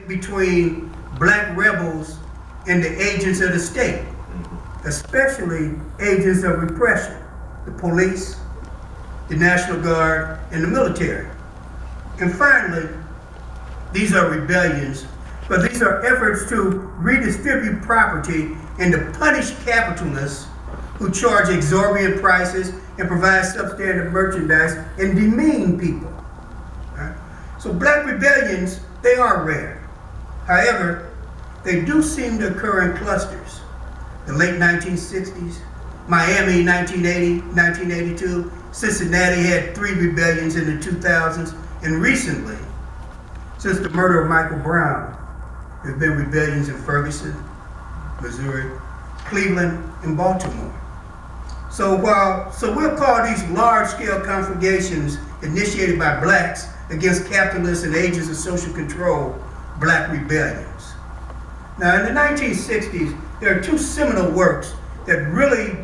debate between black rebels and the agents of the state, especially agents of repression, the police, the National Guard, and the military. And finally, these are rebellions, but these are efforts to redistribute property and to punish capitalists who charge exorbitant prices and provide substandard merchandise and demean people. Right? So black rebellions, they are rare. However, they do seem to occur in clusters. The late 1960s, Miami 1980, 1982, Cincinnati had 3 rebellions in the 2000s, and recently, since the murder of Michael Brown, there have been rebellions in Ferguson, Missouri, Cleveland, and Baltimore. So we'll call these large-scale conflagrations initiated by blacks against capitalists and agents of social control black rebellions. Now, in the 1960s, there are 2 seminal works that really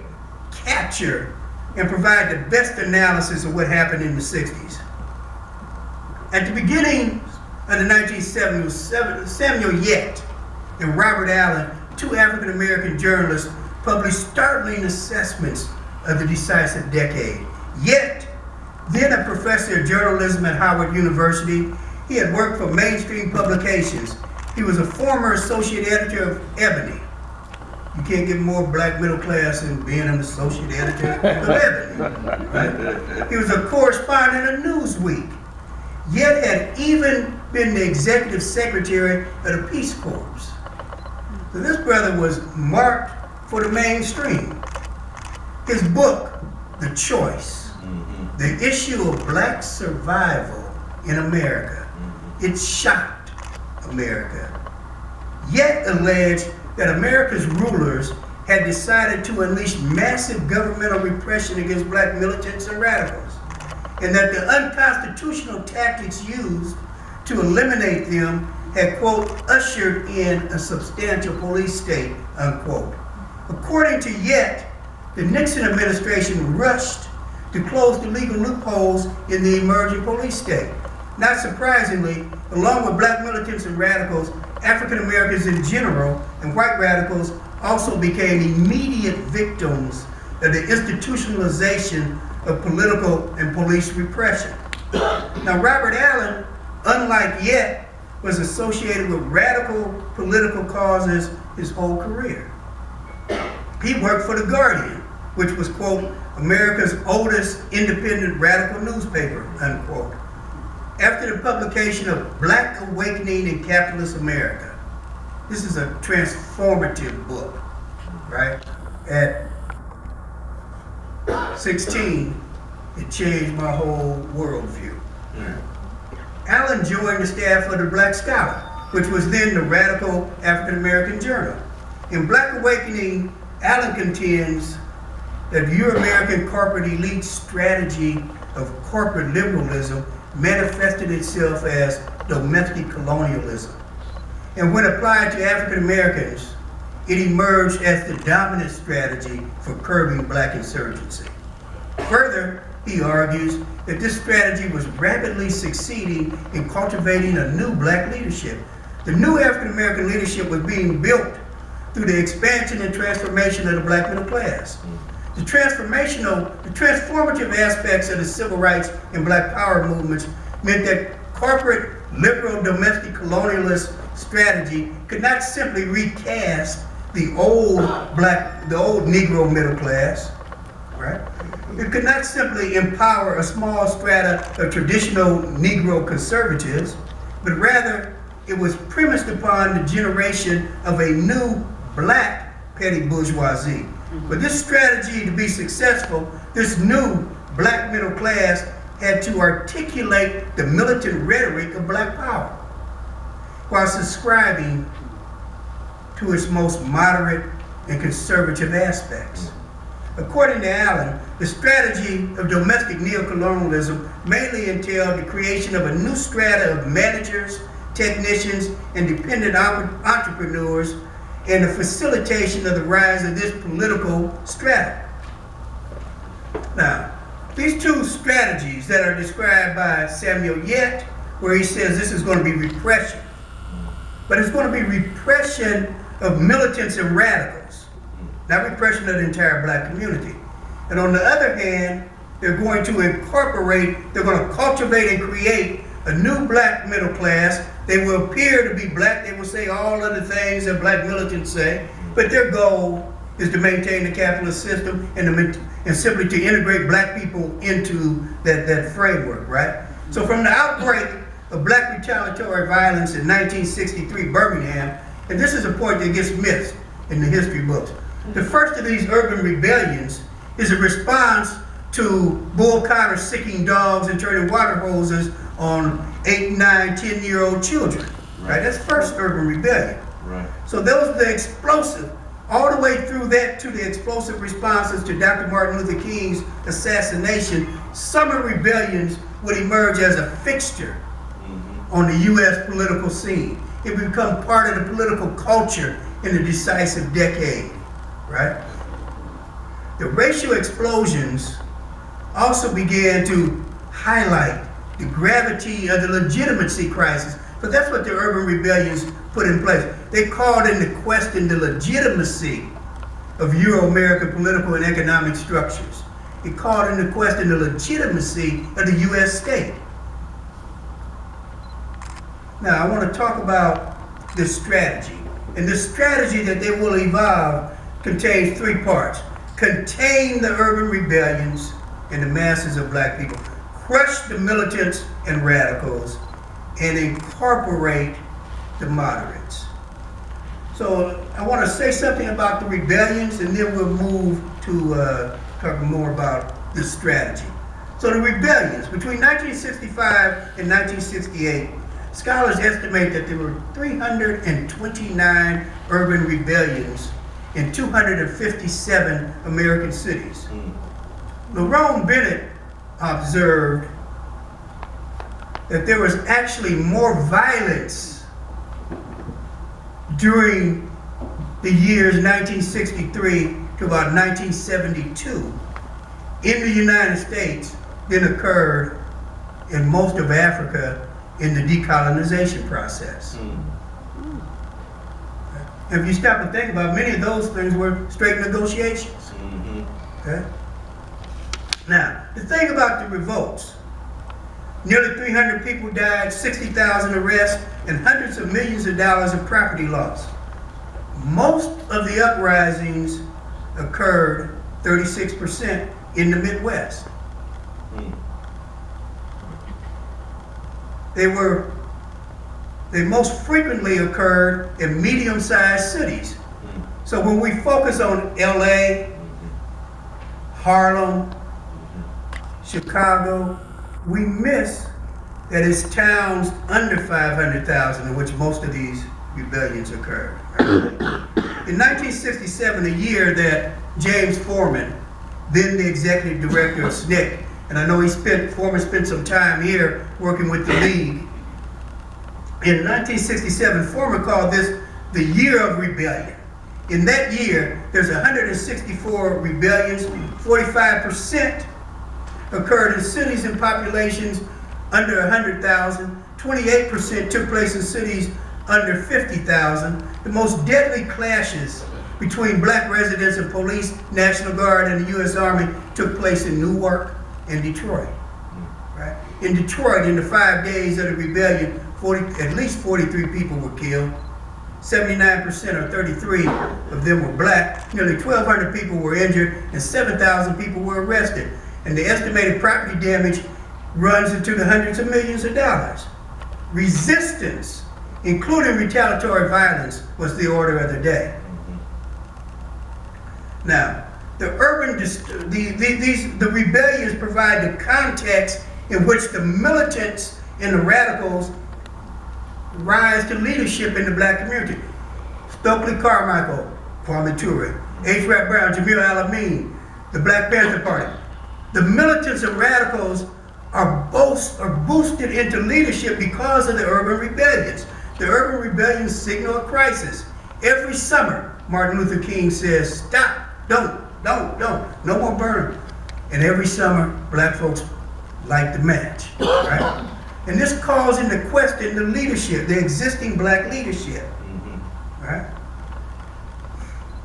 capture and provide the best analysis of what happened in the 60s. At the beginning of the 1970s, Samuel Yett and Robert Allen, 2 African-American journalists, published startling assessments of the decisive decade. Yett, then a professor of journalism at Howard University, he had worked for mainstream publications. He was a former associate editor of Ebony. You can't get more black middle class than being an associate editor of Ebony. Right? He was a correspondent of Newsweek. Yet had even been the executive secretary of the Peace Corps. So this brother was marked for the mainstream. His book, The Choice, the issue of black survival in America, it shocked America. Yet alleged that America's rulers had decided to unleash massive governmental repression against black militants and radicals, and that the unconstitutional tactics used to eliminate them had, quote, ushered in a substantial police state, unquote. According to Yett, the Nixon administration rushed to close the legal loopholes in the emerging police state. Not surprisingly, along with black militants and radicals, African Americans in general and white radicals also became immediate victims of the institutionalization of political and police repression. Now, Robert Allen, unlike Yett, was associated with radical political causes his whole career. He worked for The Guardian, which was, quote, America's oldest independent radical newspaper, unquote, after the publication of Black Awakening in Capitalist America. This is a transformative book, right? At 16, it changed my whole worldview. Allen joined the staff of the Black Scholar, which was then the radical African American journal. In Black Awakening, Allen contends that the Euro-American corporate elite strategy of corporate liberalism manifested itself as domestic colonialism. And when applied to African Americans, it emerged as the dominant strategy for curbing black insurgency. Further, he argues that this strategy was rapidly succeeding in cultivating a new black leadership. The new African American leadership was being built through the expansion and transformation of the black middle class. The transformative aspects of the civil rights and black power movements meant that corporate liberal domestic colonialist strategy could not simply recast the old Negro middle class, right? It could not simply empower a small strata of traditional Negro conservatives, but rather it was premised upon the generation of a new black petty bourgeoisie. For this strategy to be successful, this new black middle class had to articulate the militant rhetoric of black power while subscribing to its most moderate and conservative aspects. According to Allen, the strategy of domestic neocolonialism mainly entailed the creation of a new strata of managers, technicians, and dependent entrepreneurs, and the facilitation of the rise of this political strata. Now, these 2 strategies that are described by Samuel Yett, where he says this is going to be repression, but it's going to be repression of militants and radicals, not repression of the entire black community. And on the other hand, they're going to incorporate, they're going to cultivate and create a new black middle class. They will appear to be black. They will say all of the things that black militants say, but their goal is to maintain the capitalist system and simply to integrate black people into that framework, right? So from the outbreak of black retaliatory violence in 1963 Birmingham, and this is a point that gets missed in the history books, the first of these urban rebellions is a response to Bull Connor sicking dogs and turning water hoses on 8, 9, 10-year-old children, right? That's first urban rebellion. Right. So those are the explosive, all the way through that to the explosive responses to Dr. Martin Luther King's assassination. Summer rebellions would emerge as a fixture on the U.S. political scene. It would become part of the political culture in the decisive decade, right? The racial explosions also began to highlight the gravity of the legitimacy crisis, but that's what the urban rebellions put in place. They called into question the legitimacy of Euro-American political and economic structures. It called into question the legitimacy of the U.S. state. Now, I want to talk about this strategy. And the strategy that they will evolve contains 3 parts. Contain the urban rebellions and the masses of black people, crush the militants and radicals, and incorporate the moderates. So I want to say something about the rebellions, and then we'll move to talk more about this strategy. So the rebellions, between 1965 and 1968, scholars estimate that there were 329 urban rebellions in 257 American cities. Lerone Bennett observed that there was actually more violence during the years 1963 to about 1972 in the United States than occurred in most of Africa in the decolonization process. If you stop and think about it, many of those things were straight negotiations. Okay? Now, the thing about the revolts, nearly 300 people died, 60,000 arrests, and hundreds of millions of dollars of property loss. Most of the uprisings occurred, 36%, in the Midwest. They most frequently occurred in medium-sized cities. So when we focus on LA, Harlem, Chicago, we miss that it's towns under 500,000 in which most of these rebellions occurred. In 1967, a year that James Foreman, then the executive director of SNCC, and I know Foreman spent some time here working with the League. In 1967, Foreman called this the year of rebellion. In that year, there's 164 rebellions, 45% occurred in cities and populations under 100,000, 28% took place in cities under 50,000. The most deadly clashes between black residents and police, National Guard, and the U.S. Army took place in Newark and Detroit. Right? In Detroit, in the 5 days of the rebellion, at least 43 people were killed. 79% or 33 of them were black. Nearly 1,200 people were injured, and 7,000 people were arrested. And the estimated property damage runs into the hundreds of millions of dollars. Resistance, including retaliatory violence, was the order of the day. Now, the rebellions provide the context in which the militants and the radicals rise to leadership in the black community. Stokely Carmichael, Kwame Ture, H. Rap Brown, Jamil Al-Amin, the Black Panther Party. The militants and radicals are boosted into leadership because of the urban rebellions. The urban rebellions signal a crisis. Every summer, Martin Luther King says, stop, don't, no more burning. And every summer, black folks light the match, right? And this calls into question the leadership, the existing black leadership. Right?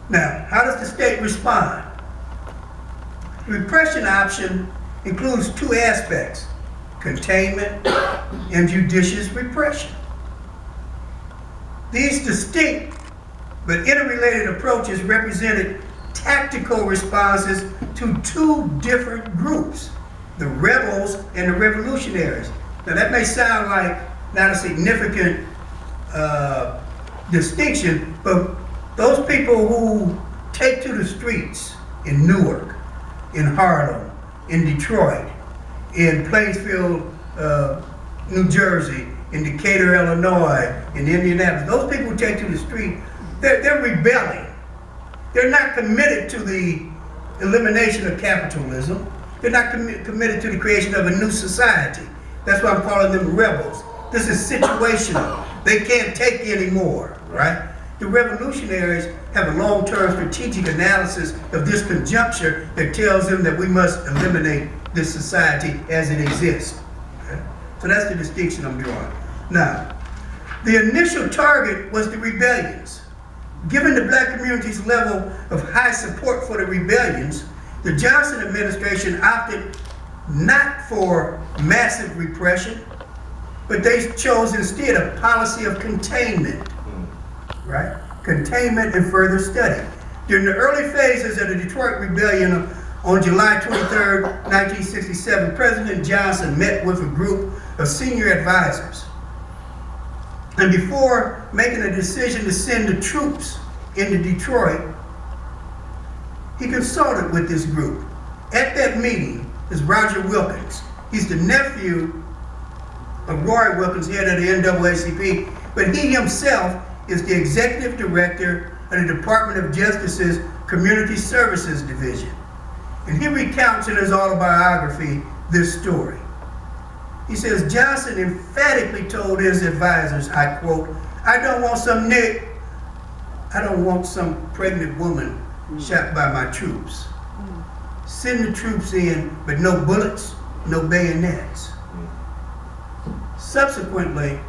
Now, how does the state respond? The repression option includes two aspects: containment and judicious repression. These distinct but interrelated approaches represented tactical responses to two different groups, the rebels and the revolutionaries. Now that may sound like not a significant distinction, but those people who take to the streets in Newark, in Harlem, in Detroit, in Plainfield, New Jersey, in Decatur, Illinois, in Indianapolis, those people who take to the street, they're rebelling. They're not committed to the elimination of capitalism. They're not committed to the creation of a new society. That's why I'm calling them rebels. This is situational. They can't take anymore, right? The revolutionaries have a long-term strategic analysis of this conjuncture that tells them that we must eliminate this society as it exists. Okay? So that's the distinction I'm drawing. Now, the initial target was the rebellions. Given the black community's level of high support for the rebellions, the Johnson administration opted not for massive repression, but they chose instead a policy of containment, right? Containment and further study. During the early phases of the Detroit Rebellion on July 23, 1967, President Johnson met with a group of senior advisors. And before making a decision to send the troops into Detroit, he consulted with this group. At that meeting is Roger Wilkins. He's the nephew of Roy Wilkins, head of the NAACP, but he himself is the executive director of the Department of Justice's Community Services Division. And he recounts in his autobiography this story. He says, Johnson emphatically told his advisors, I quote, I don't want some pregnant woman shot by my troops. Send the troops in, but no bullets, no bayonets. Subsequently,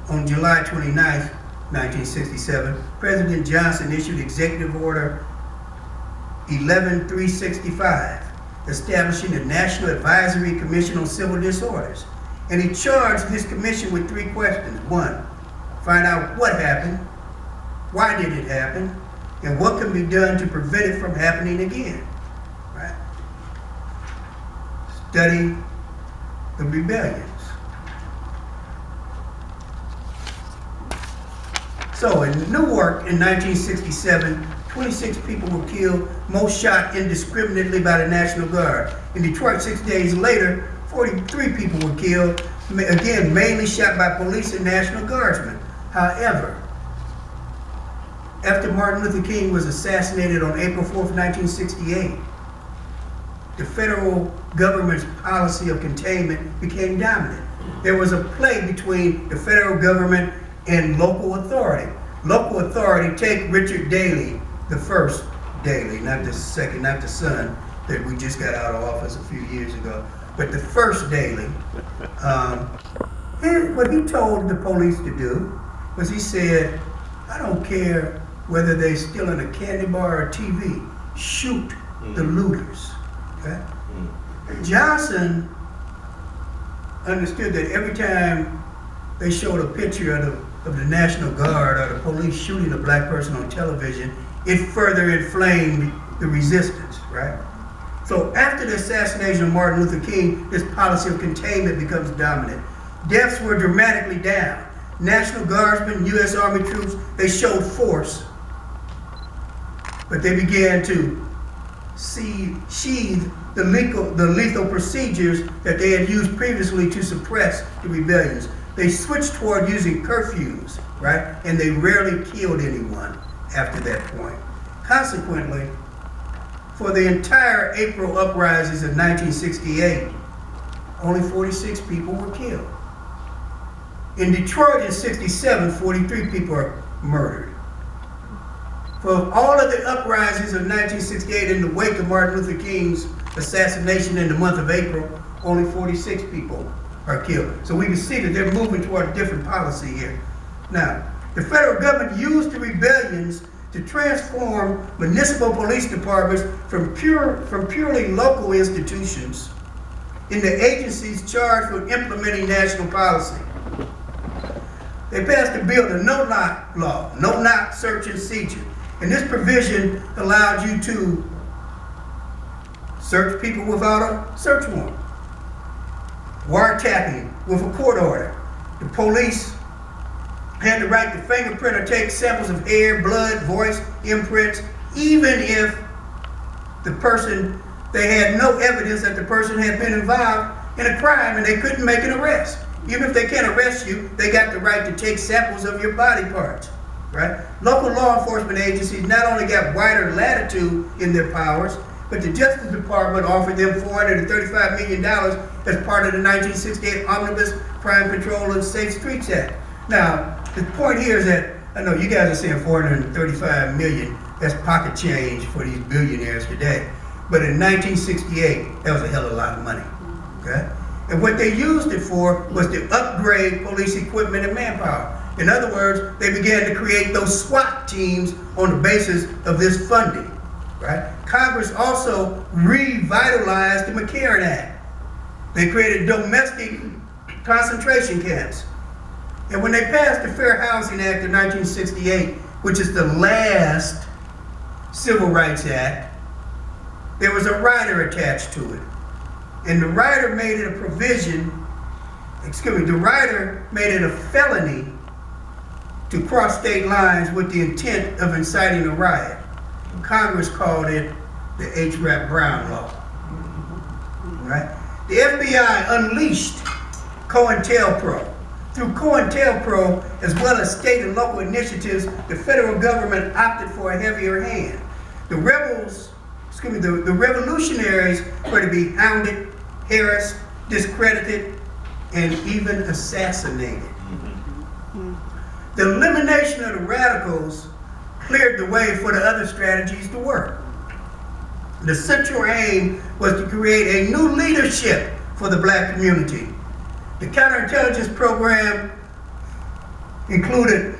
on July 29, 1967, President Johnson issued Executive Order 11365, establishing the National Advisory Commission on Civil Disorders. And he charged this commission with three questions. One, find out what happened, why did it happen, and what can be done to prevent it from happening again. Right? Study the rebellions. So in Newark in 1967, 26 people were killed, most shot indiscriminately by the National Guard. In Detroit, 6 days later, 43 people were killed, again, mainly shot by police and National Guardsmen. However, after Martin Luther King was assassinated on April 4th, 1968, the federal government's policy of containment became dominant. There was a play between the federal government and local authority. Local authority, take Richard Daley, the first Daley, not the second, not the son that we just got out of office a few years ago, but the first Daley. What he told the police to do was he said, I don't care whether they're still in a candy bar or TV, shoot the looters. Okay? Johnson understood that every time they showed a picture of the National Guard or the police shooting a black person on television, it further inflamed the resistance, right? So after the assassination of Martin Luther King, this policy of containment becomes dominant. Deaths were dramatically down. National Guardsmen, U.S. Army troops, they showed force, but they began to sheathe the lethal procedures that they had used previously to suppress the rebellions. They switched toward using curfews, right? And they rarely killed anyone after that point. Consequently, for the entire April uprisings of 1968, only 46 people were killed. In Detroit in 67, 43 people are murdered. For all of the uprisings of 1968 in the wake of Martin Luther King's assassination in the month of April, only 46 people are killed. So we can see that they're moving toward a different policy here. Now, the federal government used the rebellions to transform municipal police departments from purely local institutions into agencies charged with implementing national policy. They passed a bill, the no-knock law, no-knock search and seizure. And this provision allowed you to search people without a search warrant, wiretapping with a court order. The police had the right to fingerprint or take samples of hair, blood, voice, imprints, even if the person, they had no evidence that the person had been involved in a crime and they couldn't make an arrest. Even if they can't arrest you, they got the right to take samples of your body parts, right? Local law enforcement agencies not only got wider latitude in their powers, but the Justice Department offered them $435 million as part of the 1968 Omnibus Crime Control and Safe Streets Act. Now, the point here is that, I know you guys are saying $435 million, that's pocket change for these billionaires today. But in 1968, that was a hell of a lot of money, okay? And what they used it for was to upgrade police equipment and manpower. In other words, they began to create those SWAT teams on the basis of this funding, right? Congress also revitalized the Mccarran Act. They created domestic concentration camps. And when they passed the Fair Housing Act of 1968, which is the last Civil Rights Act, there was a rider attached to it. And the rider made it a provision, the rider made it a felony to cross state lines with the intent of inciting a riot. Congress called it the H. Rap Brown Law, right? The FBI unleashed COINTELPRO. Through COINTELPRO, as well as state and local initiatives, the federal government opted for a heavier hand. The revolutionaries were to be hounded, harassed, discredited, and even assassinated. The elimination of the radicals cleared the way for the other strategies to work. The central aim was to create a new leadership for the black community. The counterintelligence program included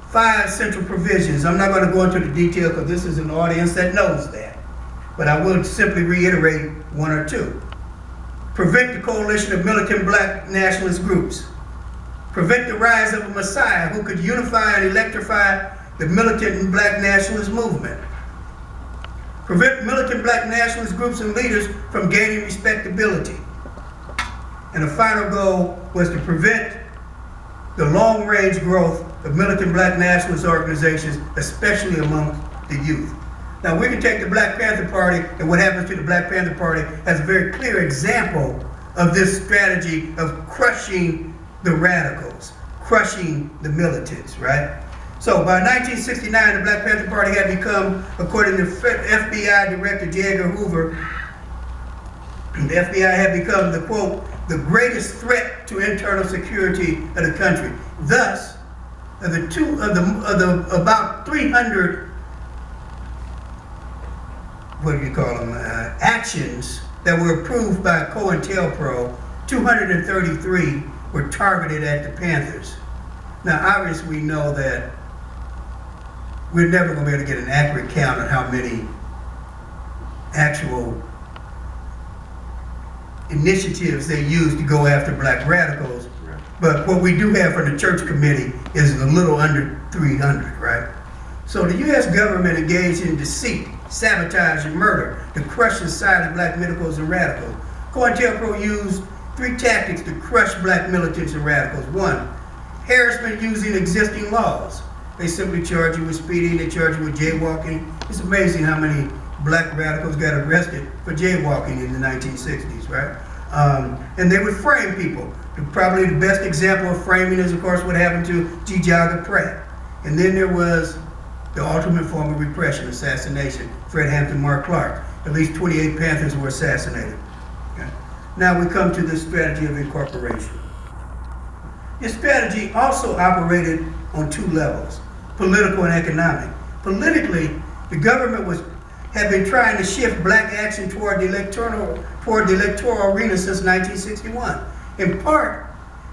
5 central provisions. I'm not going to go into the detail because this is an audience that knows that. But I will simply reiterate 1 or 2. Prevent the coalition of militant black nationalist groups. Prevent the rise of a messiah who could unify and electrify the militant and black nationalist movement. Prevent militant black nationalist groups and leaders from gaining respectability. And the final goal was to prevent the long-range growth of militant black nationalist organizations, especially among the youth. Now, we can take the Black Panther Party and what happens to the Black Panther Party as a very clear example of this strategy of crushing the radicals, crushing the militants, right? So by 1969, the Black Panther Party had become, according to FBI Director J. Edgar Hoover, the FBI had become the, quote, the greatest threat to internal security of the country. Thus, of the about 300, actions that were approved by COINTELPRO, 233 were targeted at the Panthers. Now, obviously, we know that we're never going to be able to get an accurate count on how many actual initiatives they used to go after black radicals. Right. But what we do have from the church committee is a little under 300, right? So the U.S. government engaged in deceit, sabotage, and murder to crush the silent black militants and radicals. COINTELPRO used 3 tactics to crush black militants and radicals. 1, harassment using existing laws. They simply charge you with speeding, they charge you with jaywalking. It's amazing how many black radicals got arrested for jaywalking in the 1960s, right? And they would frame people. Probably the best example of framing is, of course, what happened to Cha-Jua Pratt. And then there was the ultimate form of repression, assassination, Fred Hampton Mark Clark. At least 28 Panthers were assassinated. Okay. Now we come to the strategy of incorporation. This strategy also operated on 2 levels, political and economic. Politically, the government had been trying to shift black action toward the electoral arena since 1961. In part,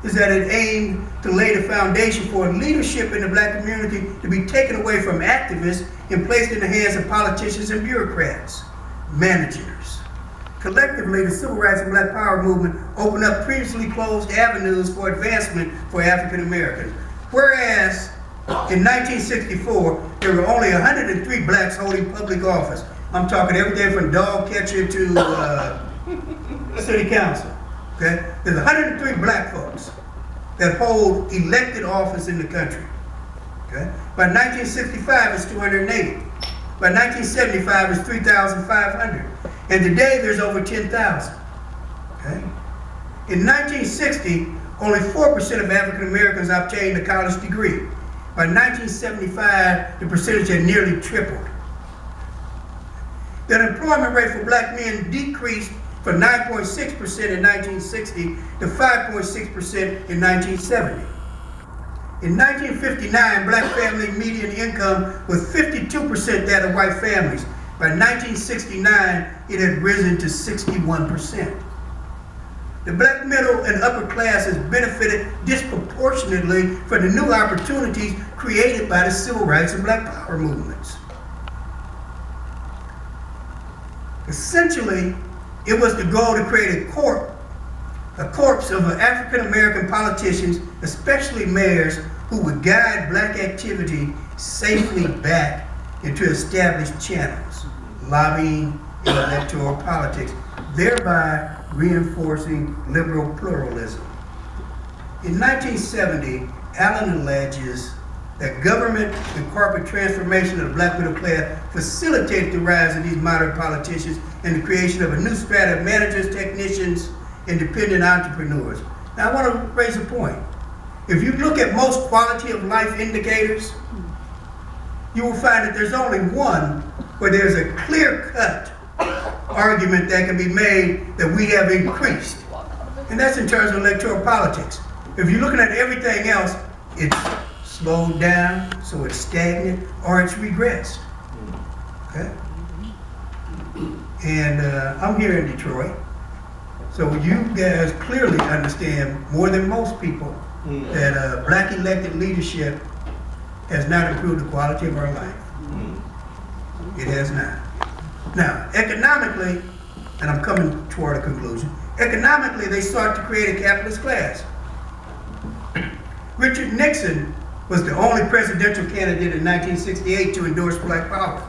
is that it aimed to lay the foundation for leadership in the black community to be taken away from activists and placed in the hands of politicians and bureaucrats, managers. Collectively, the Civil Rights and Black Power movement opened up previously closed avenues for advancement for African Americans. Whereas in 1964, there were only 103 blacks holding public office. I'm talking everything from dog catcher to city council. Okay? There's 103 black folks that hold elected office in the country. Okay? By 1965, it's 280. By 1975, it's 3,500. And today, there's over 10,000. Okay? In 1960, only 4% of African Americans obtained a college degree. By 1975, the percentage had nearly tripled. The unemployment rate for black men decreased from 9.6% in 1960 to 5.6% in 1970. In 1959, black family median income was 52% that of white families. By 1969, it had risen to 61%. The black middle and upper classes benefited disproportionately from the new opportunities created by the Civil Rights and Black Power movements. Essentially, it was the goal to create a corpse of African American politicians, especially mayors, who would guide black activity safely back into established channels, lobbying and electoral politics, thereby reinforcing liberal pluralism. In 1970, Allen alleges that government and corporate transformation of the black middle class facilitated the rise of these modern politicians and the creation of a new strata of managers, technicians, independent entrepreneurs. Now I want to raise a point. If you look at most quality of life indicators, you will find that there's only one where there's a clear-cut argument that can be made that we have increased. And that's in terms of electoral politics. If you're looking at everything else, it's slowed down, so it's stagnant, or it's regressed. Okay? And I'm here in Detroit, so you guys clearly understand more than most people that black elected leadership has not improved the quality of our life. It has not. Now, economically, and I'm coming toward a conclusion, economically they sought to create a capitalist class. Richard Nixon was the only presidential candidate in 1968 to endorse black power.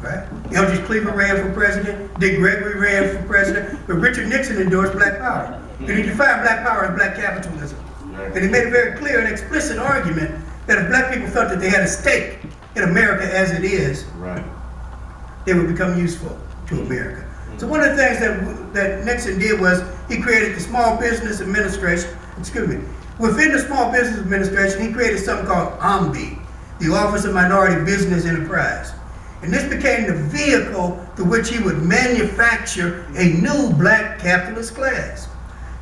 Right? Eldridge Cleaver ran for president, Dick Gregory ran for president, but Richard Nixon endorsed black power. And he defined black power as black capitalism. And he made a very clear and explicit argument that if black people felt that they had a stake in America as it is, right, they would become useful to America. So one of the things that Nixon did was he created the Small Business Administration, within the Small Business Administration, he created something called OMBE, the Office of Minority Business Enterprise. And this became the vehicle through which he would manufacture a new black capitalist class.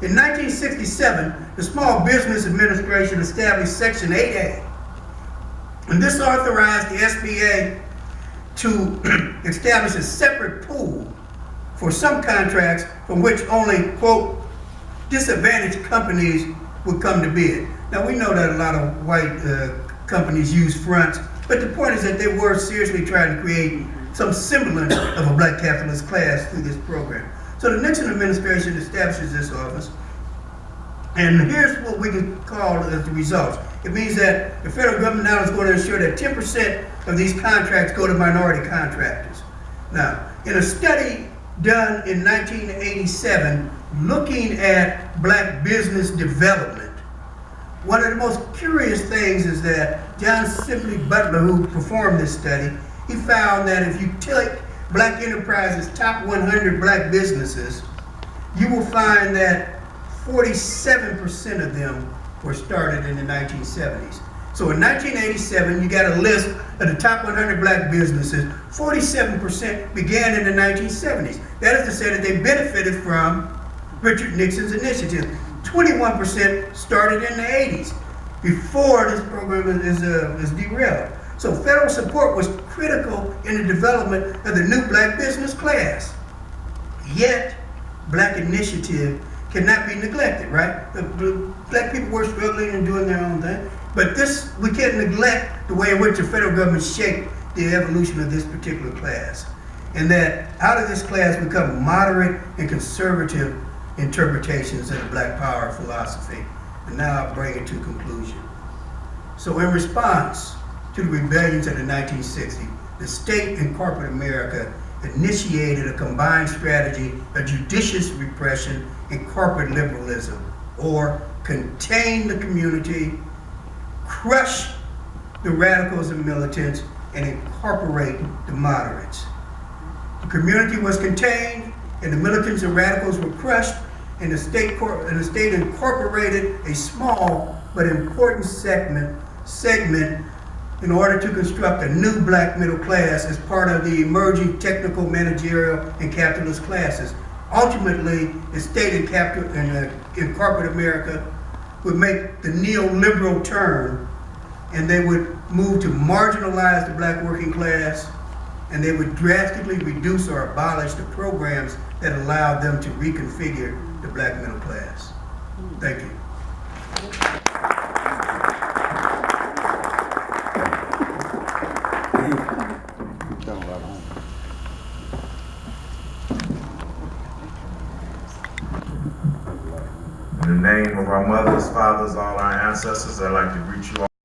In 1967, the Small Business Administration established Section 8A. And this authorized the SBA to establish a separate pool for some contracts from which only, quote, disadvantaged companies would come to bid. Now we know that a lot of white companies use fronts, but the point is that they were seriously trying to create some semblance of a black capitalist class through this program. So the Nixon administration establishes this office, and here's what we can call as the results. It means that the federal government now is going to ensure that 10% of these contracts go to minority contractors. Now, in a study done in 1987, looking at black business development, one of the most curious things is that John Sibley Butler, who performed this study, he found that if you take black enterprises' top 100 black businesses, you will find that 47% of them were started in the 1970s. So in 1987, you got a list of the top 100 black businesses. 47% began in the 1970s. That is to say that they benefited from Richard Nixon's initiative. 21% started in the 80s, before this program is derailed. So federal support was critical in the development of the new black business class. Yet, black initiative cannot be neglected, right? The black people were struggling and doing their own thing. But this, we can't neglect the way in which the federal government shaped the evolution of this particular class. And that out of this class become moderate and conservative interpretations of the Black Power philosophy. And now I'll bring it to conclusion. So in response to the rebellions of the 1960s, the state and corporate America initiated a combined strategy of judicious repression and corporate liberalism, or contain the community, crush the radicals and militants, and incorporate the moderates. The community was contained, and the militants and radicals were crushed, and the state incorporated a small but important segment in order to construct a new black middle class as part of the emerging technical, managerial, and capitalist classes. Ultimately, the state and corporate America would make the neoliberal turn, and they would move to marginalize the black working class, and they would drastically reduce or abolish the programs that allowed them to reconfigure the black middle class. Thank you. In the name of our mothers, fathers, all our ancestors, I'd like to greet you all.